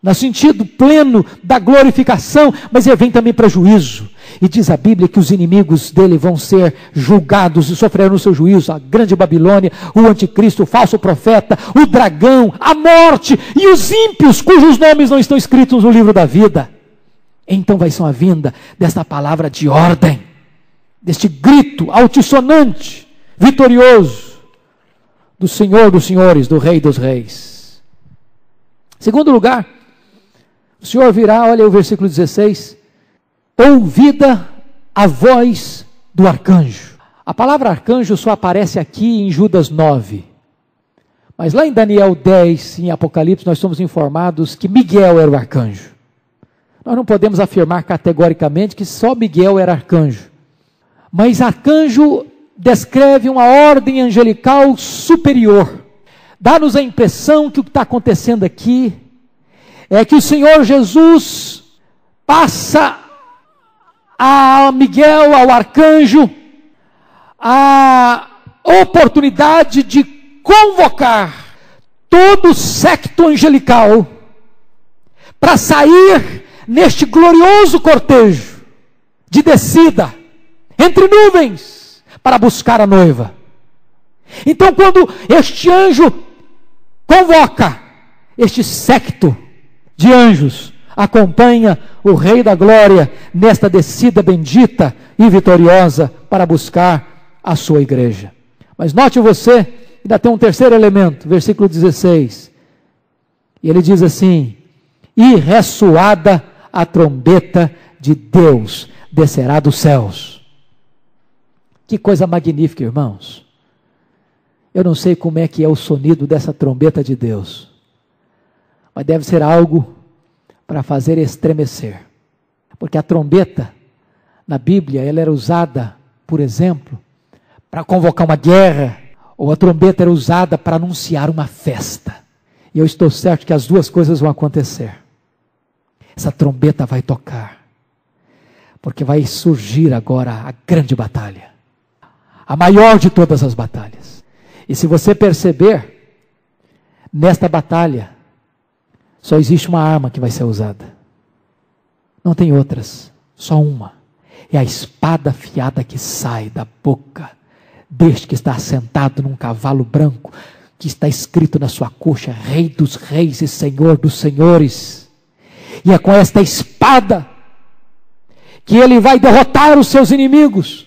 no sentido pleno da glorificação, mas ele vem também para juízo. E diz a Bíblia que os inimigos dele vão ser julgados e sofrerão o seu juízo: a grande Babilônia, o anticristo, o falso profeta, o dragão, a morte e os ímpios cujos nomes não estão escritos no livro da vida. Então vai ser uma vinda desta palavra de ordem, deste grito altissonante, vitorioso, do Senhor dos senhores, do Rei dos reis. Segundo lugar, o Senhor virá, olha o versículo 16, ouvida a voz do arcanjo. A palavra arcanjo só aparece aqui em Judas 9. Mas lá em Daniel 10, em Apocalipse, nós somos informados que Miguel era o arcanjo. Nós não podemos afirmar categoricamente que só Miguel era arcanjo. Mas arcanjo descreve uma ordem angelical superior. Dá-nos a impressão que o que está acontecendo aqui é que o Senhor Jesus passa a Miguel, ao arcanjo, a oportunidade de convocar todo o séquito angelical para sair neste glorioso cortejo de descida entre nuvens para buscar a noiva. Então, quando este anjo convoca, este séquito de anjos acompanha o Rei da Glória nesta descida bendita e vitoriosa para buscar a sua igreja. Mas note você, ainda tem um terceiro elemento, versículo 16. E ele diz assim: e ressoada a trombeta de Deus descerá dos céus. Que coisa magnífica, irmãos. Eu não sei como é que é o sonido dessa trombeta de Deus, mas deve ser algo para fazer estremecer. Porque a trombeta, na Bíblia, ela era usada, por exemplo, para convocar uma guerra, ou a trombeta era usada para anunciar uma festa. E eu estou certo que as duas coisas vão acontecer. Essa trombeta vai tocar, porque vai surgir agora a grande batalha, a maior de todas as batalhas. E se você perceber, nesta batalha, só existe uma arma que vai ser usada. Não tem outras, só uma. É a espada afiada que sai da boca deste que está assentado num cavalo branco, que está escrito na sua coxa: Rei dos reis e Senhor dos senhores. E é com esta espada que ele vai derrotar os seus inimigos.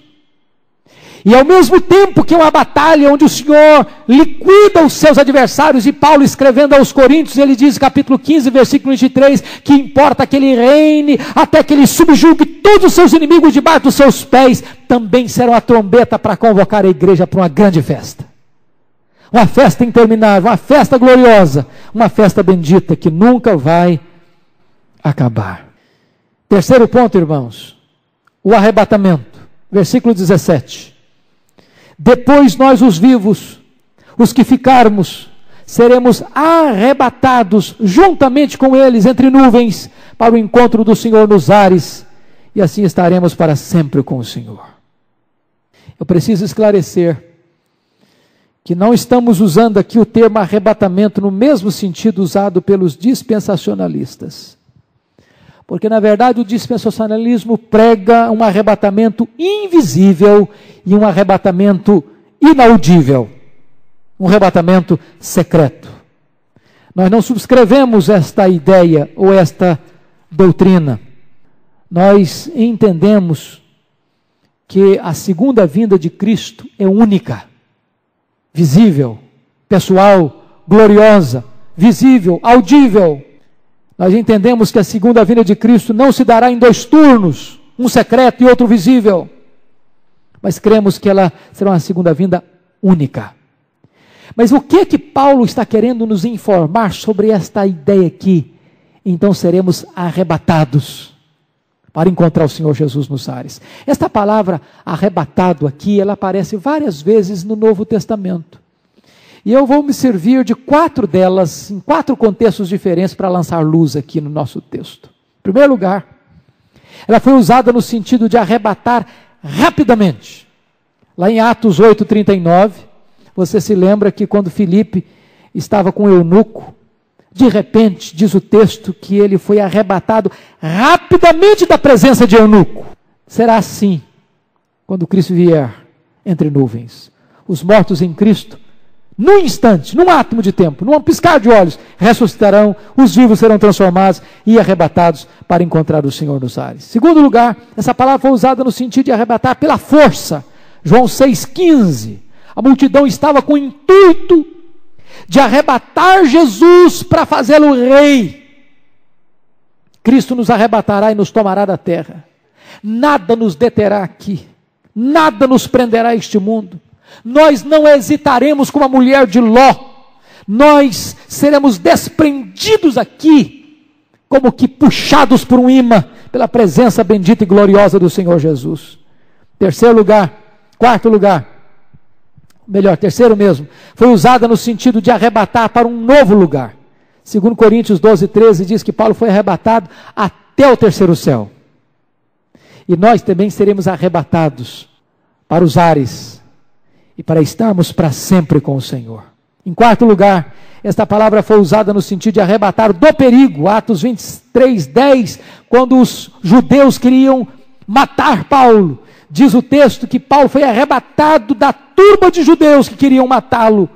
E ao mesmo tempo que é uma batalha onde o Senhor liquida os seus adversários, e Paulo, escrevendo aos Coríntios, ele diz, capítulo 15, versículo 23, que importa que ele reine até que ele subjugue todos os seus inimigos debaixo dos seus pés. Também será uma trombeta para convocar a igreja para uma grande festa. Uma festa interminável, uma festa gloriosa, uma festa bendita que nunca vai acabar. Terceiro ponto, irmãos, o arrebatamento. Versículo 17. Depois nós, os vivos, os que ficarmos, seremos arrebatados juntamente com eles entre nuvens para o encontro do Senhor nos ares, e assim estaremos para sempre com o Senhor. Eu preciso esclarecer que não estamos usando aqui o termo arrebatamento no mesmo sentido usado pelos dispensacionalistas. Porque, na verdade, o dispensacionalismo prega um arrebatamento invisível e um arrebatamento inaudível. Um arrebatamento secreto. Nós não subscrevemos esta ideia ou esta doutrina. Nós entendemos que a segunda vinda de Cristo é única, visível, pessoal, gloriosa, visível, audível. Nós entendemos que a segunda vinda de Cristo não se dará em 2 turnos, um secreto e outro visível, mas cremos que ela será uma segunda vinda única. Mas o que Paulo está querendo nos informar sobre esta ideia aqui? Então seremos arrebatados para encontrar o Senhor Jesus nos ares. Esta palavra arrebatado aqui, ela aparece várias vezes no Novo Testamento. E eu vou me servir de 4 delas, em 4 contextos diferentes, para lançar luz aqui no nosso texto. Em primeiro lugar, ela foi usada no sentido de arrebatar rapidamente. Lá em Atos 8:39, você se lembra que quando Filipe estava com o eunuco, de repente, diz o texto, que ele foi arrebatado rapidamente da presença de eunuco. Será assim, quando Cristo vier entre nuvens. Os mortos em Cristo, num instante, num átomo de tempo, num piscar de olhos, ressuscitarão, os vivos serão transformados e arrebatados para encontrar o Senhor nos ares. Segundo lugar, essa palavra foi usada no sentido de arrebatar pela força. João 6,15. A multidão estava com o intuito de arrebatar Jesus para fazê-lo rei. Cristo nos arrebatará e nos tomará da terra. Nada nos deterá aqui. Nada nos prenderá a este mundo. Nós não hesitaremos como a mulher de Ló. Nós seremos desprendidos aqui, como que puxados por um imã, pela presença bendita e gloriosa do Senhor Jesus. Quarto lugar, terceiro mesmo, foi usada no sentido de arrebatar para um novo lugar. Segundo Coríntios 12:13 diz que Paulo foi arrebatado até o terceiro céu. E nós também seremos arrebatados para os ares e para estarmos para sempre com o Senhor. Em quarto lugar, esta palavra foi usada no sentido de arrebatar do perigo. Atos 23:10, quando os judeus queriam matar Paulo, diz o texto que Paulo foi arrebatado da turba de judeus que queriam matá-lo.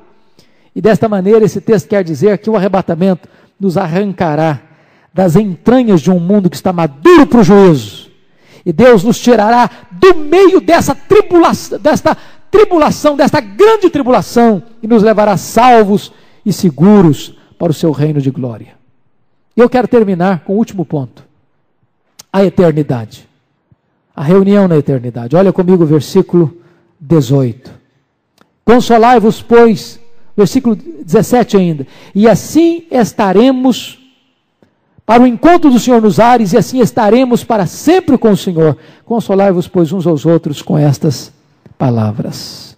E desta maneira, esse texto quer dizer que o arrebatamento nos arrancará das entranhas de um mundo que está maduro para o juízo. E Deus nos tirará do meio dessa tribulação, desta grande tribulação, e nos levará salvos e seguros para o seu reino de glória. E eu quero terminar com o último ponto: a eternidade. A reunião na eternidade. Olha comigo o versículo 18. Consolai-vos, pois, versículo 17 ainda, e assim estaremos para o encontro do Senhor nos ares, e assim estaremos para sempre com o Senhor. Consolai-vos, pois, uns aos outros com estas palavras.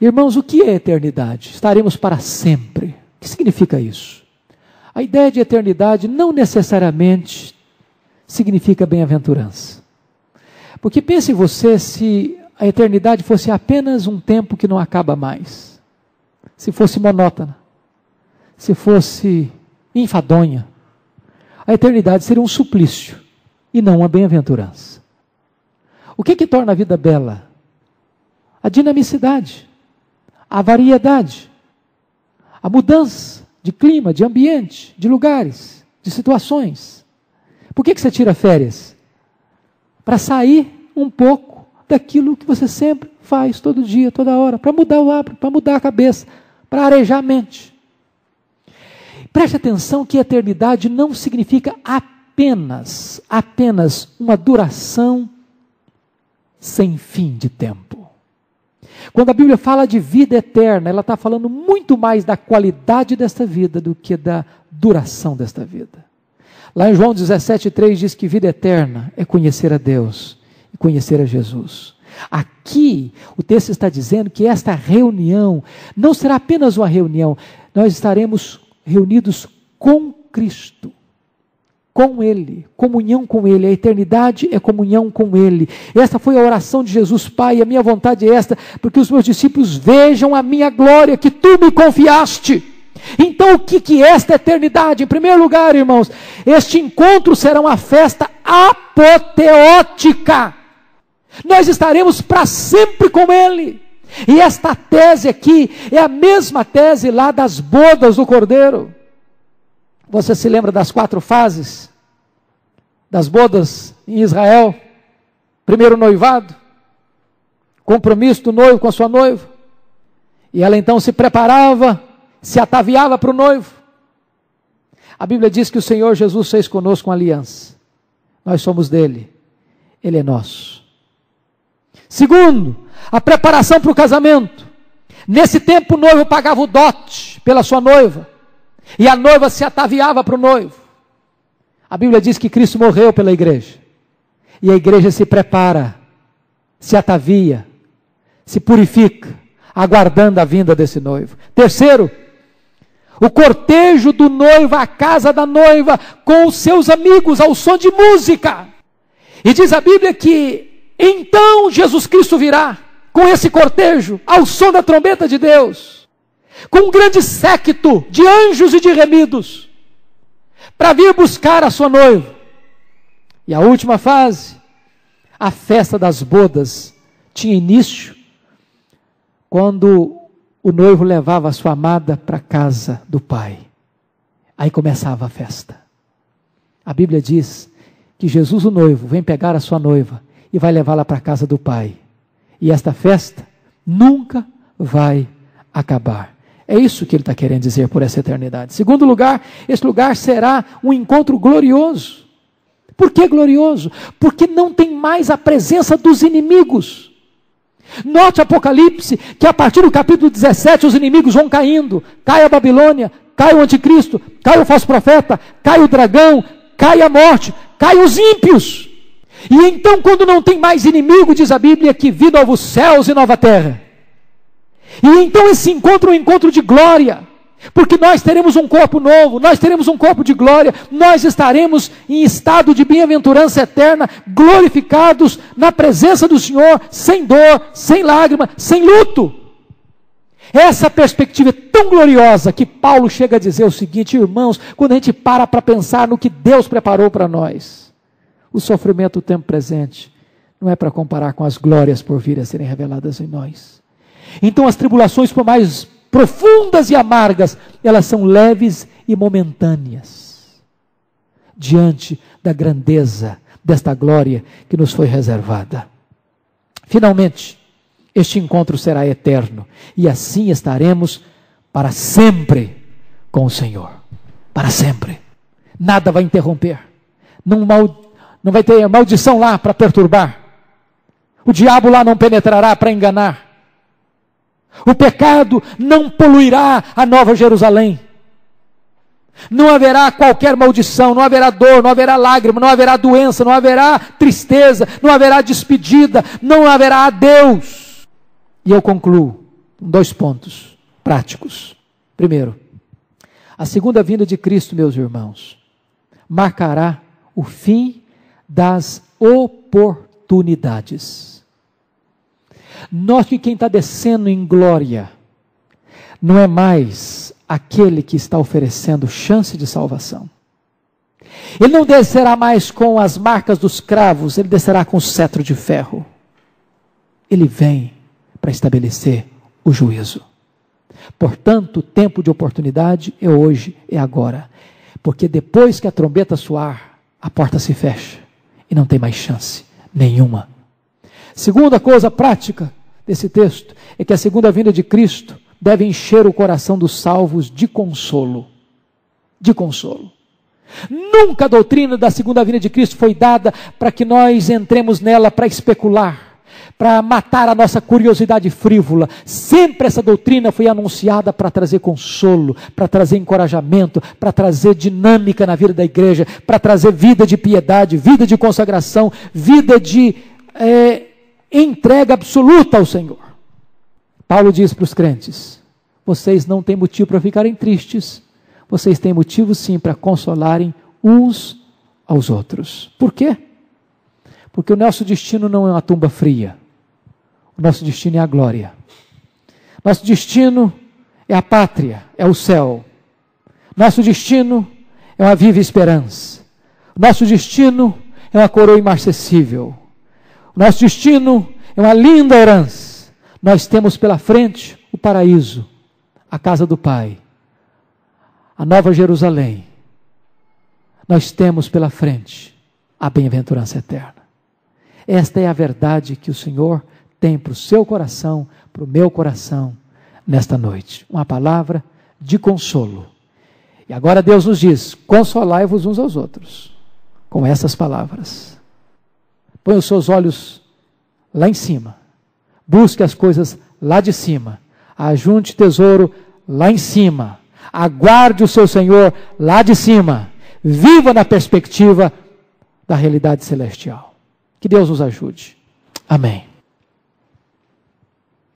Irmãos, o que é eternidade? Estaremos para sempre. O que significa isso? A ideia de eternidade não necessariamente significa bem-aventurança. Porque pense você, se a eternidade fosse apenas um tempo que não acaba mais, se fosse monótona, se fosse enfadonha, a eternidade seria um suplício e não uma bem-aventurança. O que torna a vida bela? A dinamicidade, a variedade, a mudança de clima, de ambiente, de lugares, de situações. Por que você tira férias? Para sair um pouco daquilo que você sempre faz, todo dia, toda hora, para mudar o hábito, para mudar a cabeça, para arejar a mente. Preste atenção que eternidade não significa apenas uma duração sem fim de tempo. Quando a Bíblia fala de vida eterna, ela está falando muito mais da qualidade desta vida do que da duração desta vida. Lá em João 17:3 diz que vida eterna é conhecer a Deus e conhecer a Jesus. Aqui, o texto está dizendo que esta reunião não será apenas uma reunião, nós estaremos reunidos com Cristo, com Ele, comunhão com Ele, a eternidade é comunhão com Ele. Esta foi a oração de Jesus: Pai, a minha vontade é esta, porque os meus discípulos vejam a minha glória que Tu me confiaste. Então o que é esta eternidade? Em primeiro lugar, irmãos, este encontro será uma festa apoteótica, nós estaremos para sempre com Ele. E esta tese aqui é a mesma tese lá das bodas do Cordeiro. Você se lembra das 4 fases das bodas em Israel? Primeiro, noivado, compromisso do noivo com a sua noiva, e ela então se preparava, se ataviava para o noivo. A Bíblia diz que o Senhor Jesus fez conosco uma aliança, nós somos dele, ele é nosso. Segundo, a preparação para o casamento. Nesse tempo o noivo pagava o dote pela sua noiva, e a noiva se ataviava para o noivo. A Bíblia diz que Cristo morreu pela igreja, e a igreja se prepara, se atavia, se purifica, aguardando a vinda desse noivo. Terceiro, o cortejo do noivo à casa da noiva, com os seus amigos, ao som de música. E diz a Bíblia que então Jesus Cristo virá com esse cortejo, ao som da trombeta de Deus, com um grande séquito de anjos e de remidos, para vir buscar a sua noiva. E a última fase, a festa das bodas, tinha início quando o noivo levava a sua amada para a casa do pai. Aí começava a festa. A Bíblia diz que Jesus, o noivo, vem pegar a sua noiva e vai levá-la para a casa do pai. E esta festa nunca vai acabar. É isso que ele está querendo dizer por essa eternidade. Segundo lugar, esse lugar será um encontro glorioso. Por que glorioso? Porque não tem mais a presença dos inimigos. Note Apocalipse, que a partir do capítulo 17, os inimigos vão caindo. Cai a Babilônia, cai o anticristo, cai o falso profeta, cai o dragão, cai a morte, cai os ímpios. E então, quando não tem mais inimigo, diz a Bíblia, que vi novos céus e nova terra. E então esse encontro é um encontro de glória, porque nós teremos um corpo novo, nós teremos um corpo de glória, nós estaremos em estado de bem-aventurança eterna, glorificados na presença do Senhor, sem dor, sem lágrima, sem luto. Essa perspectiva é tão gloriosa que Paulo chega a dizer o seguinte: irmãos, quando a gente para pensar no que Deus preparou para nós, o sofrimento do tempo presente não é para comparar com as glórias por vir a serem reveladas em nós. Então as tribulações, por mais profundas e amargas, elas são leves e momentâneas, diante da grandeza desta glória que nos foi reservada. Finalmente, este encontro será eterno, e assim estaremos para sempre com o Senhor. Para sempre. Nada vai interromper. Não vai ter maldição lá para perturbar. O diabo lá não penetrará para enganar. O pecado não poluirá a Nova Jerusalém. Não haverá qualquer maldição, não haverá dor, não haverá lágrima, não haverá doença, não haverá tristeza, não haverá despedida, não haverá adeus. E eu concluo com 2 pontos práticos. Primeiro, a segunda vinda de Cristo, meus irmãos, marcará o fim das oportunidades. Note que quem está descendo em glória não é mais aquele que está oferecendo chance de salvação. Ele não descerá mais com as marcas dos cravos, ele descerá com o cetro de ferro. Ele vem para estabelecer o juízo. Portanto, o tempo de oportunidade é hoje, é agora. Porque depois que a trombeta soar, a porta se fecha e não tem mais chance nenhuma. Segunda coisa prática desse texto é que a segunda vinda de Cristo deve encher o coração dos salvos de consolo. De consolo. Nunca a doutrina da segunda vinda de Cristo foi dada para que nós entremos nela para especular, para matar a nossa curiosidade frívola. Sempre essa doutrina foi anunciada para trazer consolo, para trazer encorajamento, para trazer dinâmica na vida da igreja, para trazer vida de piedade, vida de consagração, vida de entrega absoluta ao Senhor. Paulo diz para os crentes: vocês não têm motivo para ficarem tristes, vocês têm motivo sim para consolarem uns aos outros. Por quê? Porque o nosso destino não é uma tumba fria, o nosso destino é a glória. Nosso destino é a pátria, é o céu. Nosso destino é uma viva esperança. Nosso destino é uma coroa imarcessível. Nosso destino é uma linda herança. Nós temos pela frente o paraíso, a casa do Pai, a Nova Jerusalém. Nós temos pela frente a bem-aventurança eterna. Esta é a verdade que o Senhor tem para o seu coração, para o meu coração, nesta noite. Uma palavra de consolo. E agora Deus nos diz: consolai-vos uns aos outros, com essas palavras. Põe os seus olhos lá em cima. Busque as coisas lá de cima. Ajunte tesouro lá em cima. Aguarde o seu Senhor lá de cima. Viva na perspectiva da realidade celestial. Que Deus nos ajude. Amém.